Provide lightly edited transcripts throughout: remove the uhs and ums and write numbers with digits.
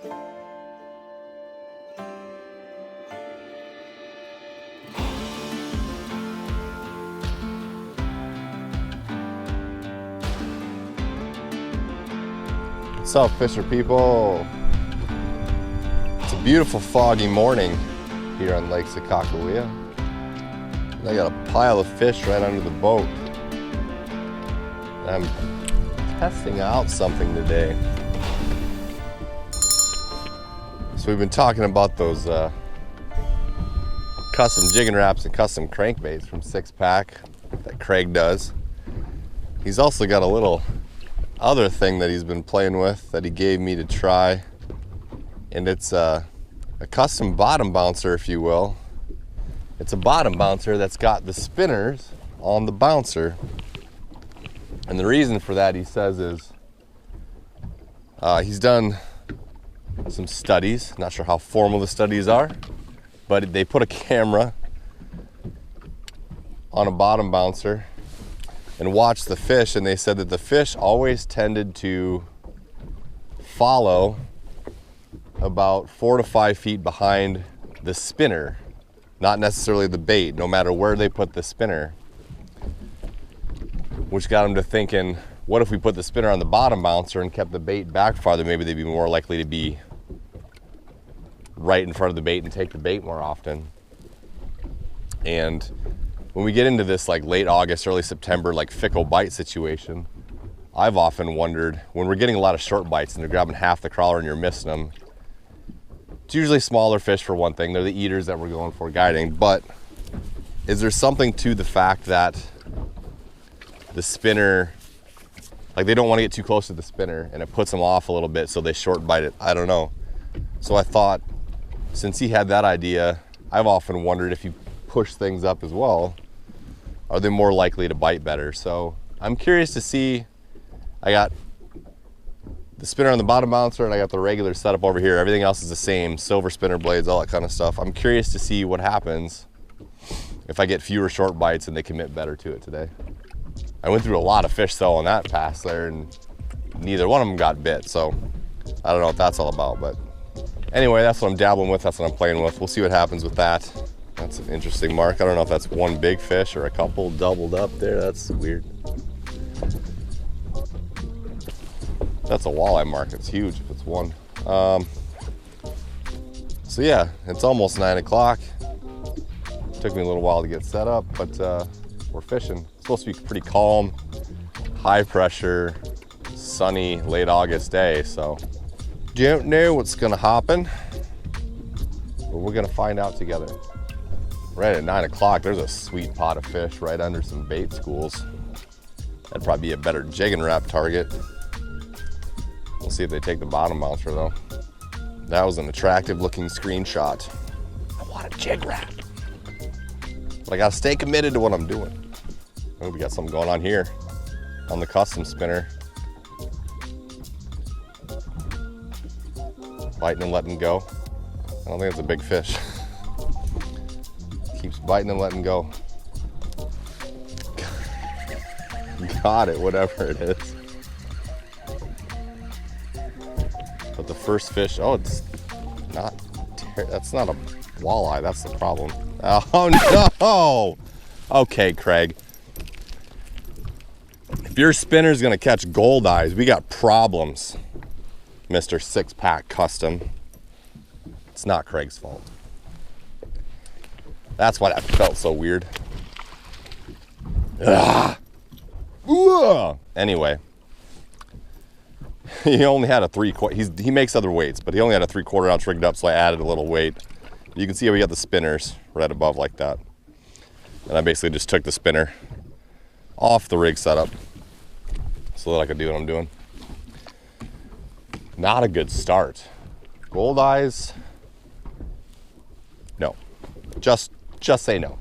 What's up, fisher people? It's a beautiful foggy morning here on Lake Sakakawea. I got a pile of fish right under the boat. I'm testing out something today. So we've been talking about those custom jigging wraps and custom crankbaits from 6-Pack that Craig does. He's also got a little other thing that he's been playing with that he gave me to try, and it's a custom bottom bouncer, if you will. It's a bottom bouncer that's got the spinners on the bouncer, and the reason for that, he says, is he's done some studies. Not sure how formal the studies are, but they put a camera on a bottom bouncer and watched the fish, and they said that the fish always tended to follow about 4 to 5 feet behind the spinner, not necessarily the bait, no matter where they put the spinner. Which got him to thinking, what if we put the spinner on the bottom bouncer and kept the bait back farther? Maybe they'd be more likely to be right in front of the bait and take the bait more often. And when we get into this like late August, early September, like fickle bite situation, I've often wondered, when we're getting a lot of short bites and they're grabbing half the crawler and you're missing them, it's usually smaller fish for one thing. They're the eaters that we're going for guiding. But is there something to the fact that the spinner, like they don't want to get too close to the spinner and it puts them off a little bit so they short bite it? I don't know. So I thought, since he had that idea, I've often wondered if you push things up as well, are they more likely to bite better? So I'm curious to see. I got the spinner on the bottom bouncer and I got the regular setup over here. Everything else is the same, silver spinner blades, all that kind of stuff. I'm curious to see what happens if I get fewer short bites and they commit better to it today. I went through a lot of fish though on that pass there, and neither one of them got bit, so I don't know what that's all about. But anyway, that's what I'm dabbling with, that's what I'm playing with. We'll see what happens with that. That's an interesting mark. I don't know if that's one big fish or a couple doubled up there. That's weird. That's a walleye mark. It's huge if it's one. So yeah, it's almost 9 o'clock. Took me a little while to get set up, but we're fishing. It's supposed to be pretty calm, high pressure, sunny, late August day. So don't know what's gonna happen, but we're gonna find out together. Right at 9 o'clock, there's a sweet pot of fish right under some bait schools. That'd probably be a better jigging wrap target. We'll see if they take the bottom bouncer though. That was an attractive looking screenshot. I want a jig wrap. But I gotta stay committed to what I'm doing. Oh, we got something going on here on the custom spinner. Biting and letting go. I don't think it's a big fish. Keeps biting and letting go. Got it, whatever it is. But the first fish, oh, it's not, that's not a walleye, that's the problem. Oh no! Okay, Craig. If your spinner's gonna catch gold eyes, we got problems, Mr. 6-Pack Custom. It's not Craig's fault. That's why that felt so weird. Ah. Anyway, he only had a 3/4. He makes other weights, but he only had a 3/4 ounce rigged up, so I added a little weight. You can see how we got the spinners right above like that. And I basically just took the spinner off the rig setup so that I could do what I'm doing. Not a good start. Gold eyes, no. Just say no.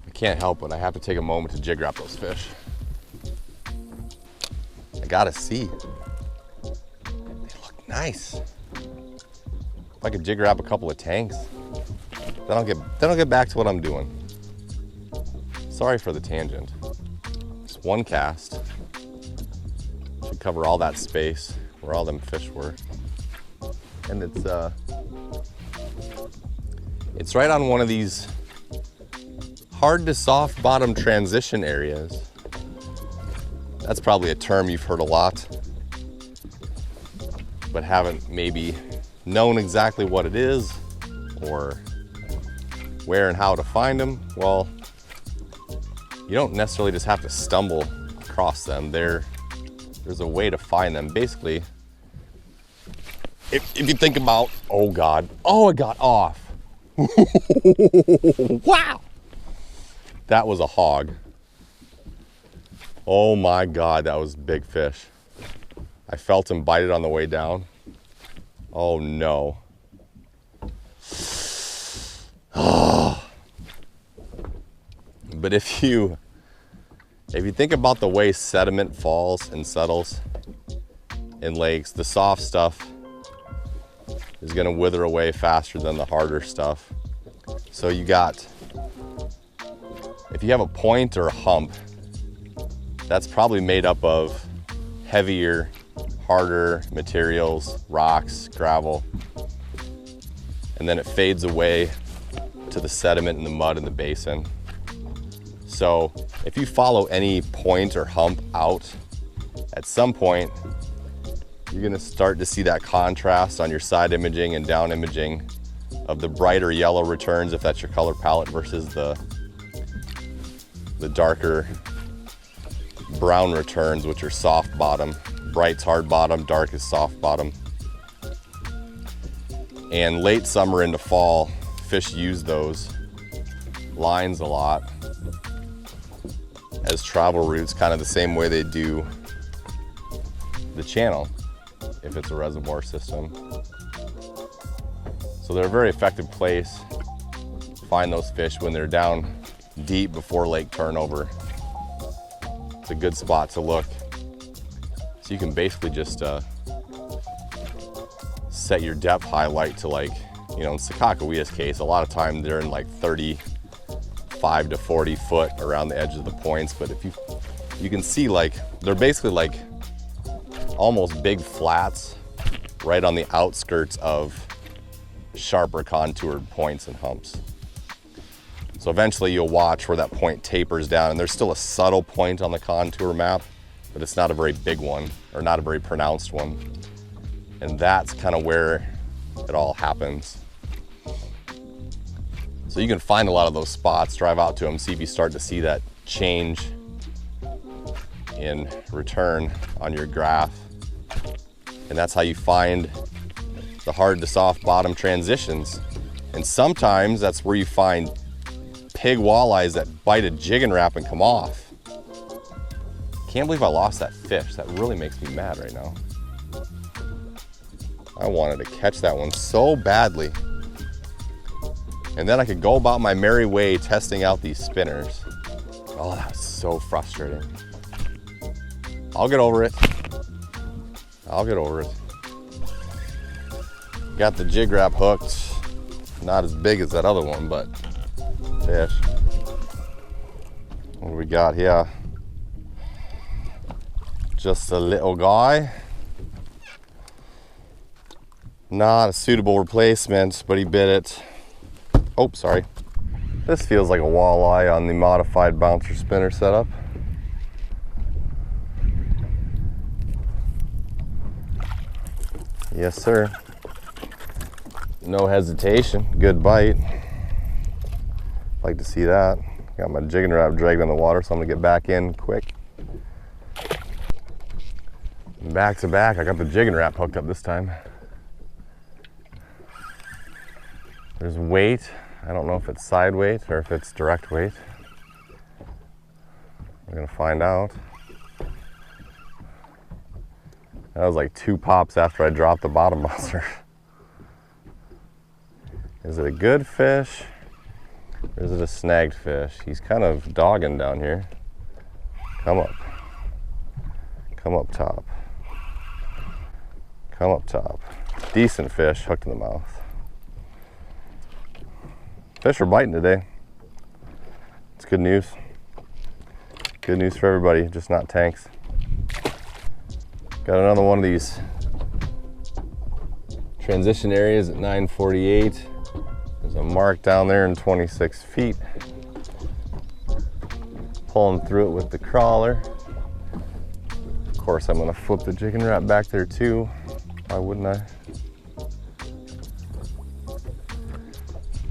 I can't help it. I have to take a moment to jig wrap those fish. I gotta see. They look nice. If I could jig wrap a couple of tanks, then I'll get back to what I'm doing. Sorry for the tangent. Just one cast should cover all that space where all them fish were. and it's right on one of these hard to soft bottom transition areas. That's probably a term you've heard a lot, but haven't maybe known exactly what it is or where and how to find them. Well, you don't necessarily just have to stumble across them. There's a way to find them. Basically, if you think about, oh God, oh, it got off. Wow. That was a hog. Oh my God, that was a big fish. I felt him bite it on the way down. Oh no. Oh. But if you think about the way sediment falls and settles in lakes, the soft stuff is gonna wither away faster than the harder stuff. So you got, if you have a point or a hump, that's probably made up of heavier, harder materials, rocks, gravel, and then it fades away to the sediment and the mud in the basin. So if you follow any point or hump out, at some point, you're gonna start to see that contrast on your side imaging and down imaging of the brighter yellow returns, if that's your color palette, versus the darker brown returns, which are soft bottom. Bright's hard bottom, dark is soft bottom. And late summer into fall, fish use those lines a lot as travel routes, kind of the same way they do the channel if it's a reservoir system. So they're a very effective place to find those fish when they're down deep before lake turnover. It's a good spot to look. So you can basically just set your depth highlight to, like, you know, in Sakakowea's case, a lot of time they're in like 35 to 40 foot around the edge of the points. But if you can see, like, they're basically like almost big flats right on the outskirts of sharper contoured points and humps. So eventually you'll watch where that point tapers down, and there's still a subtle point on the contour map, but it's not a very big one, or not a very pronounced one. And that's kind of where it all happens. So you can find a lot of those spots, drive out to them, see if you start to see that change in return on your graph. And that's how you find the hard to soft bottom transitions. And sometimes that's where you find pig walleyes that bite a jigging wrap and come off. Can't believe I lost that fish. That really makes me mad right now. I wanted to catch that one so badly. And then I could go about my merry way testing out these spinners. Oh, that was so frustrating. I'll get over it. I'll get over it. Got the jig wrap hooked. Not as big as that other one, but fish. What do we got here? Just a little guy. Not a suitable replacement, but he bit it. Oh, sorry. This feels like a walleye on the modified bouncer spinner setup. Yes, sir. No hesitation. Good bite. Like to see that. Got my jigging wrap dragged in the water, so I'm gonna get back in quick. Back to back, I got the jigging wrap hooked up this time. There's weight. I don't know if it's side weight or if it's direct weight. We're gonna find out. That was like 2 pops after I dropped the bottom buster. Is it a good fish or is it a snagged fish? He's kind of dogging down here. Come up. Come up top. Come up top. Decent fish hooked in the mouth. Fish are biting today. It's good news. Good news for everybody, just not tanks. Got another one of these Transition area is at 948. There's a mark down there in 26 feet. Pulling through it with the crawler. Of course, I'm gonna flip the jigging Rap back there too. Why wouldn't I?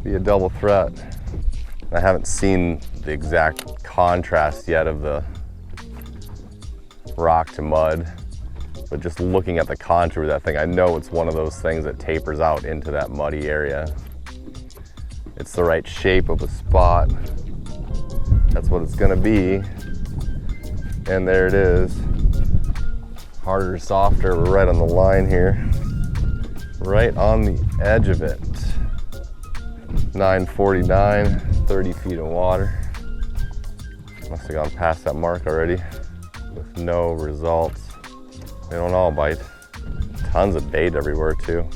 Be a double threat. I haven't seen the exact contrast yet of the rock to mud, but just looking at the contour of that thing, I know it's one of those things that tapers out into that muddy area. It's the right shape of a spot. That's what it's gonna be. And there it is. Harder, softer, we're right on the line here. Right on the edge of it. 949, 30 feet of water. Must have gone past that mark already with no results. They don't all bite. Tons of bait everywhere too.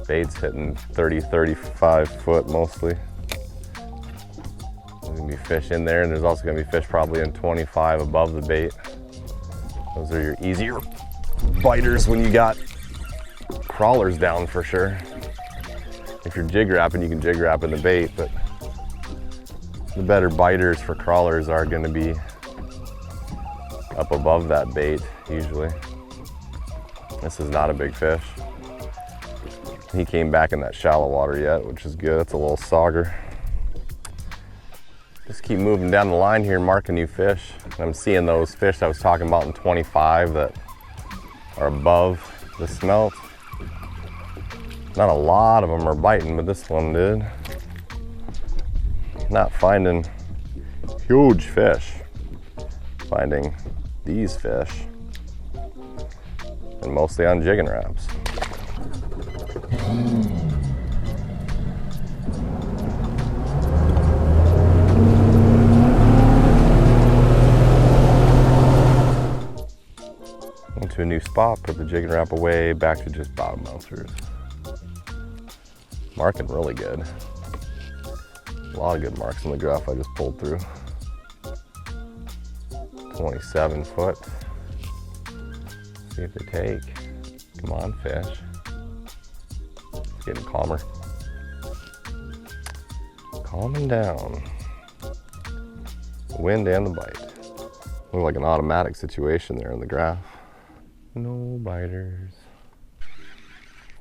Bait's hitting 30, 35 foot mostly. There's gonna be fish in there, and there's also gonna be fish probably in 25 above the bait. Those are your easier biters when you got crawlers down for sure. If you're jig wrapping, you can jig wrap in the bait, but the better biters for crawlers are gonna be up above that bait usually. This is not a big fish. He came back in that shallow water yet, which is good. It's a little sauger. Just keep moving down the line here, marking new fish. I'm seeing those fish I was talking about in 25 that are above the smelt. Not a lot of them are biting, but this one did. Not finding huge fish. Finding these fish. And mostly on jigging Raps. Into a new spot, put the jigging Rap away, back to just bottom bouncers. Marking really good. A lot of good marks in the graph I just pulled through. 27 foot. See if they take. Come on, fish. It's getting calmer. Calming down. Wind and the bite. Look like an automatic situation there in the graph. No biters.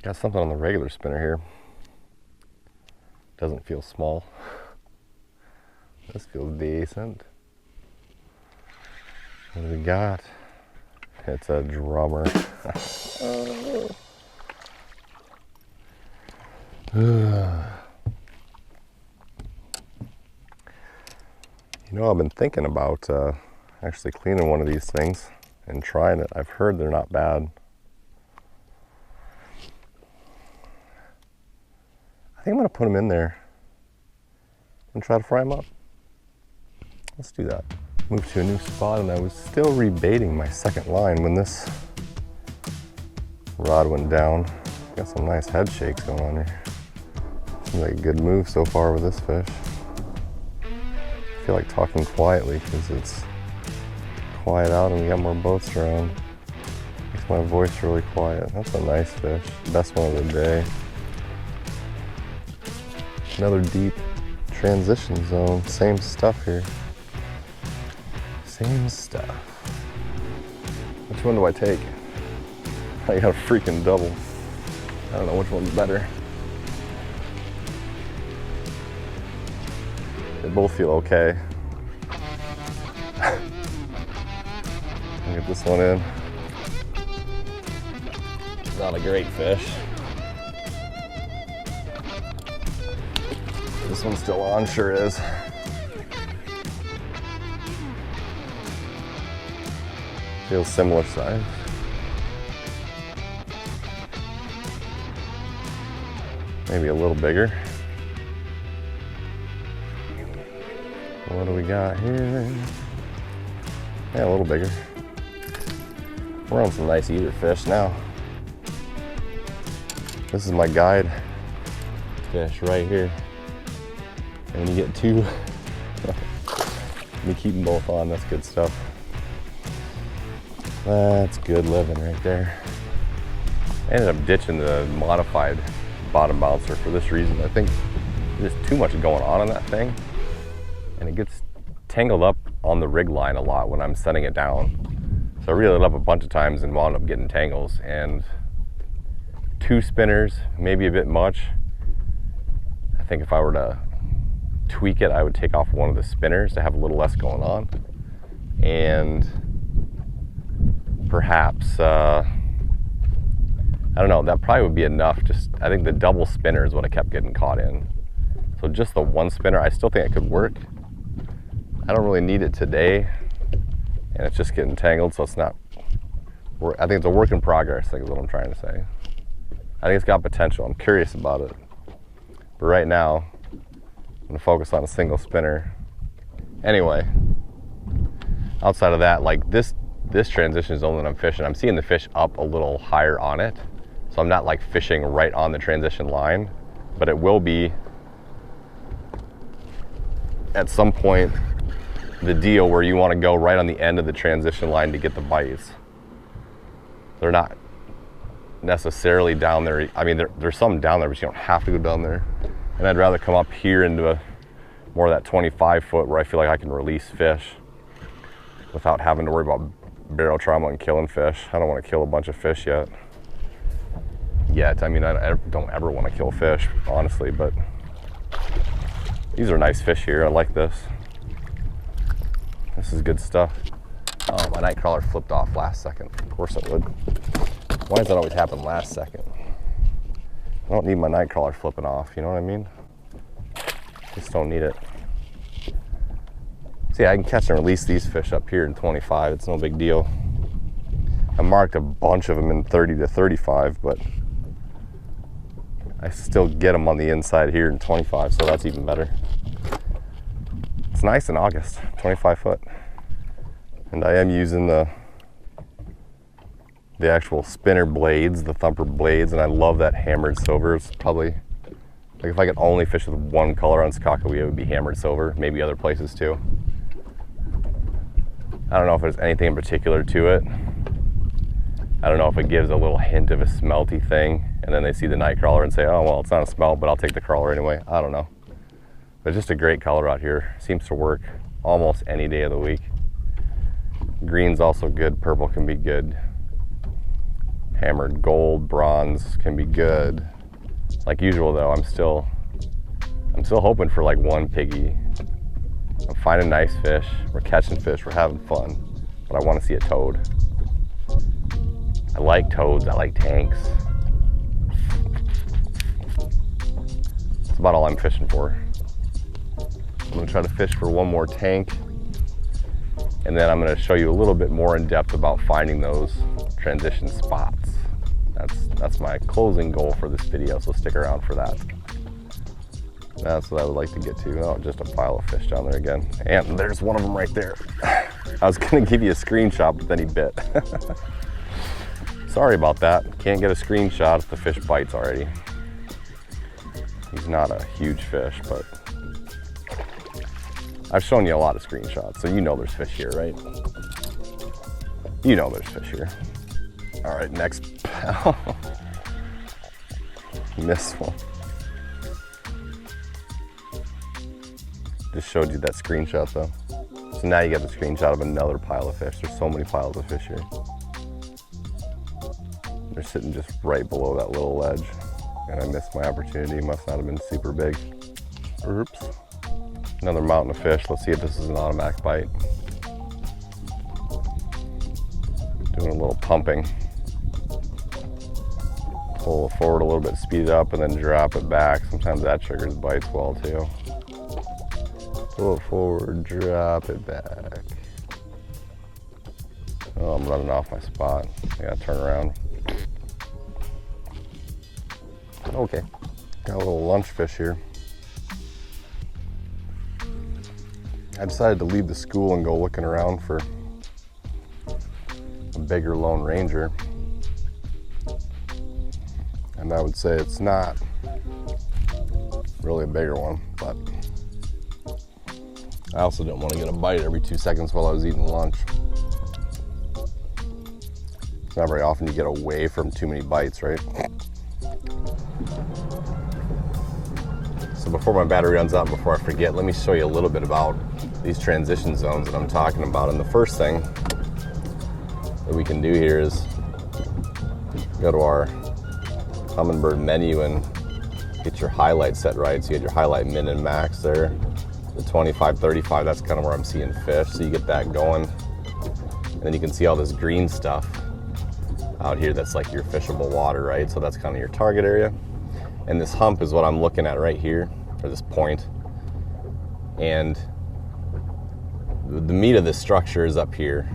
Got something on the regular spinner here. Doesn't feel small. This feels decent. What do we got? It's a drummer. You know, I've been thinking about actually cleaning one of these things and trying it. I've heard they're not bad. I think I'm gonna put them in there and try to fry them up. Let's do that. Moved to a new spot, and I was still rebaiting my second line when this rod went down. Got some nice head shakes going on here. Seems like a good move so far with this fish. I feel like talking quietly because it's quiet out and we got more boats around. Makes my voice really quiet. That's a nice fish. Best one of the day. Another deep transition zone. Same stuff here. Same stuff. Which one do I take? I got a freaking double. I don't know which one's better. They both feel okay. I'll get this one in. Not a great fish. This one's still on, sure is. Feels similar size. Maybe a little bigger. What do we got here? Yeah, a little bigger. We're on some nice eater fish now. This is my guide fish right here. And when you get two, you keep them both on, that's good stuff. That's good living right there. I ended up ditching the modified bottom bouncer for this reason. I think there's too much going on that thing, and it gets tangled up on the rig line a lot when I'm setting it down. So I reeled it up a bunch of times and wound up getting tangles, and 2 spinners, maybe a bit much. I think if I were to tweak it, I would take off one of the spinners to have a little less going on, and perhaps I don't know, that probably would be enough. Just, I think the double spinner is what I kept getting caught in. So just the 1 spinner, I still think it could work. I don't really need it today, and it's just getting tangled, so it's not, I think it's a work in progress, I think is what I'm trying to say. I think it's got potential. I'm curious about it. But right now, I'm gonna focus on a single spinner. Anyway, outside of that, like this transition zone that I'm fishing, I'm seeing the fish up a little higher on it. So I'm not like fishing right on the transition line, but it will be at some point the deal where you want to go right on the end of the transition line to get the bites. They're not necessarily down there. I mean, there's some down there, but you don't have to go down there. And I'd rather come up here into more of that 25 foot where I feel like I can release fish without having to worry about barrel trauma and killing fish. I don't want to kill a bunch of fish yet. I mean, I don't ever want to kill fish, honestly, but these are nice fish here. I like this. This is good stuff. Oh, my night crawler flipped off last second. Of course it would. Why does that always happen last second? I don't need my night crawler flipping off, you know what I mean? Just don't need it. See, I can catch and release these fish up here in 25. It's no big deal. I marked a bunch of them in 30 to 35, but I still get them on the inside here in 25, so that's even better. It's nice in August, 25 foot. And I am using the actual spinner blades, the thumper blades, and I love that hammered silver. It's probably, like if I could only fish with one color on Sakakawea, it would be hammered silver, maybe other places too. I don't know if there's anything in particular to it. I don't know if it gives a little hint of a smelty thing, and then they see the night crawler and say, oh, well, it's not a smelt, but I'll take the crawler anyway. I don't know. But just a great color out here. Seems to work almost any day of the week. Green's also good. Purple can be good. Hammered gold, bronze can be good. Like usual though, I'm still hoping for like 1 piggy. I'm finding nice fish. We're catching fish. We're having fun. But I want to see a toad. I like toads. I like tanks. That's about all I'm fishing for. I'm going to try to fish for 1 more tank, and then I'm going to show you a little bit more in depth about finding those transition spots. That's my closing goal for this video, so stick around for that. That's what I would like to get to. Oh, just a pile of fish down there again. And there's one of them right there. I was going to give you a screenshot, but then he bit. Sorry about that. Can't get a screenshot if the fish bites already. He's not a huge fish, but I've shown you a lot of screenshots, so you know there's fish here, right? You know there's fish here. All right, next. Missed one. Just showed you that screenshot though. So now you got the screenshot of another pile of fish. There's so many piles of fish here. They're sitting just right below that little ledge. And I missed my opportunity. Must not have been super big. Oops. Another mountain of fish. Let's see if this is an automatic bite. Doing a little pumping. Pull it forward a little bit, speed it up, and then drop it back. Sometimes that triggers bites well too. Pull it forward, drop it back. Oh, I'm running off my spot. I gotta turn around. Okay, got a little lunch fish here. I decided to leave the school and go looking around for a bigger Lone Ranger. And I would say it's not really a bigger one, but I also didn't want to get a bite every 2 seconds while I was eating lunch. It's not very often you get away from too many bites, right? So before my battery runs out, before I forget, let me show you a little bit about these transition zones that I'm talking about. And the first thing that we can do here is go to our Humminbird menu and get your highlight set right. So you get your highlight min and max there. The 25, 35, that's kind of where I'm seeing fish. So you get that going. And then you can see all this green stuff out here that's like your fishable water, right? So that's kind of your target area. And this hump is what I'm looking at right here, or this point. And the meat of this structure is up here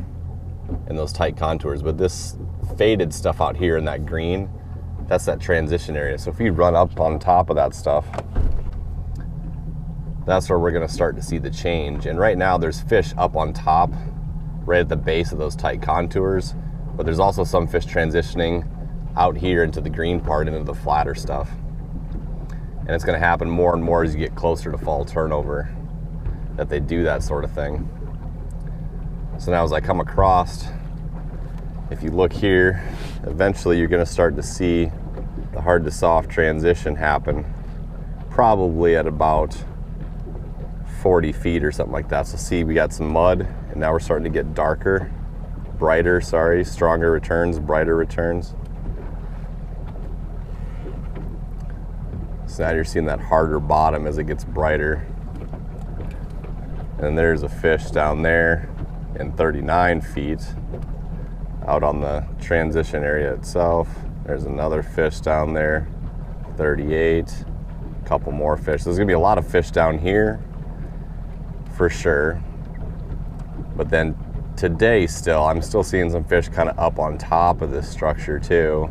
in those tight contours, but this faded stuff out here in that green, that's that transition area. So if you run up on top of that stuff, that's where we're gonna start to see the change. And right now there's fish up on top, right at the base of those tight contours, but there's also some fish transitioning out here into the green part, into the flatter stuff. And it's gonna happen more and more as you get closer to fall turnover, that they do that sort of thing. So now as I come across, if you look here, eventually you're gonna start to see the hard to soft transition happen, probably at about 40 feet or something like that. So see, we got some mud, and now we're starting to get darker, brighter, stronger returns, brighter returns. So now you're seeing that harder bottom as it gets brighter. And there's a fish down there in 39 feet out on the transition area itself. There's another fish down there, 38, a couple more fish. There's gonna be a lot of fish down here for sure. But then today still, I'm still seeing some fish kind of up on top of this structure too.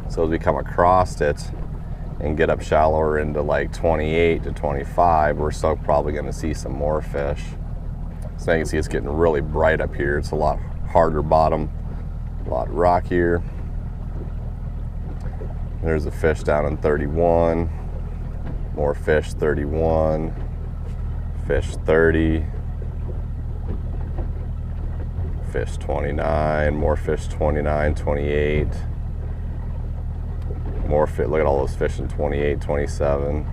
So as we come across it and get up shallower into like 28 to 25, we're still probably gonna see some more fish. So now you can see it's getting really bright up here. It's a lot harder bottom, a lot rockier. There's a fish down in 31, more fish 31, fish 30, fish 29, more fish 29, 28, more fish. Look at all those fish in 28, 27.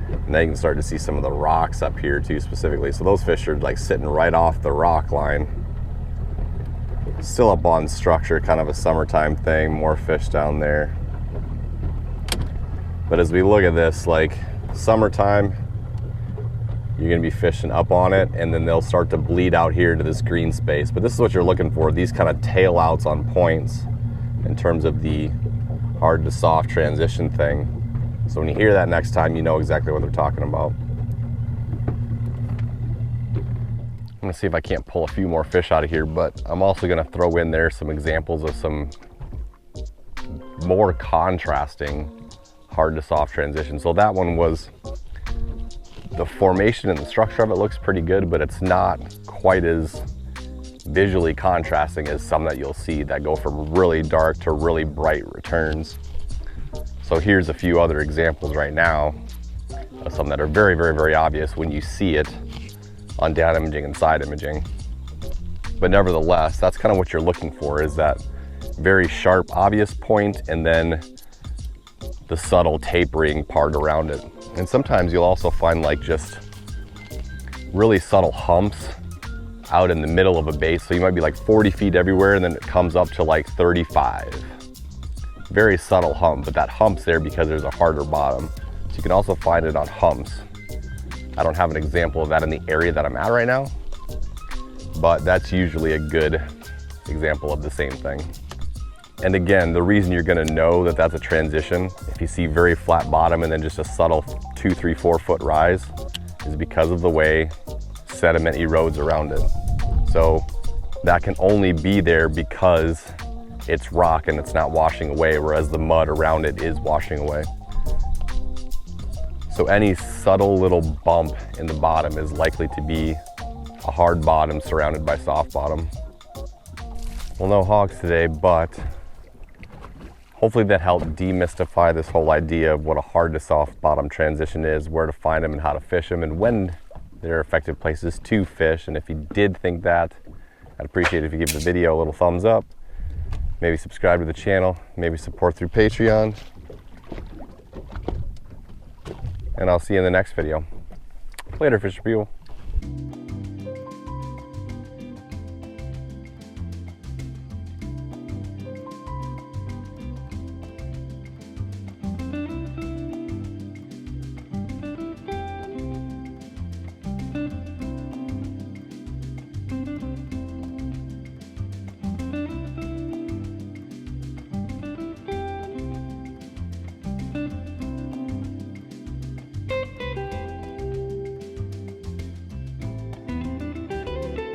And now you can start to see some of the rocks up here too, specifically. So those fish are like sitting right off the rock line. Still up on structure, kind of a summertime thing, more fish down there. But as we look at this, like summertime, you're gonna be fishing up on it, and then they'll start to bleed out here into this green space. But this is what you're looking for, these kind of tail outs on points in terms of the hard to soft transition thing. So when you hear that next time, you know exactly what they're talking about. I'm gonna see if I can't pull a few more fish out of here, but I'm also gonna throw in there some examples of some more contrasting hard to soft transition. So that one was, the formation and the structure of it looks pretty good, but it's not quite as visually contrasting as some that you'll see that go from really dark to really bright returns. So here's a few other examples right now of some that are very, very, very obvious when you see it on down imaging and side imaging. But nevertheless, that's kind of what you're looking for, is that very sharp, obvious point, and then the subtle tapering part around it. And sometimes you'll also find like just really subtle humps out in the middle of a base. So you might be like 40 feet everywhere, and then it comes up to like 35. Very subtle hump, but that hump's there because there's a harder bottom. So you can also find it on humps. I don't have an example of that in the area that I'm at right now, but that's usually a good example of the same thing. And again, the reason you're gonna know that that's a transition, if you see very flat bottom and then just a subtle 2, 3, 4 foot rise, is because of the way sediment erodes around it. So that can only be there because it's rock and it's not washing away, whereas the mud around it is washing away. So any subtle little bump in the bottom is likely to be a hard bottom surrounded by soft bottom. Well, no hogs today, but hopefully that helped demystify this whole idea of what a hard to soft bottom transition is, where to find them and how to fish them, and when there are effective places to fish. And if you did think that, I'd appreciate it if you give the video a little thumbs up. maybe subscribe to the channel, maybe support through Patreon. And I'll see you in the next video. Later, fisher people.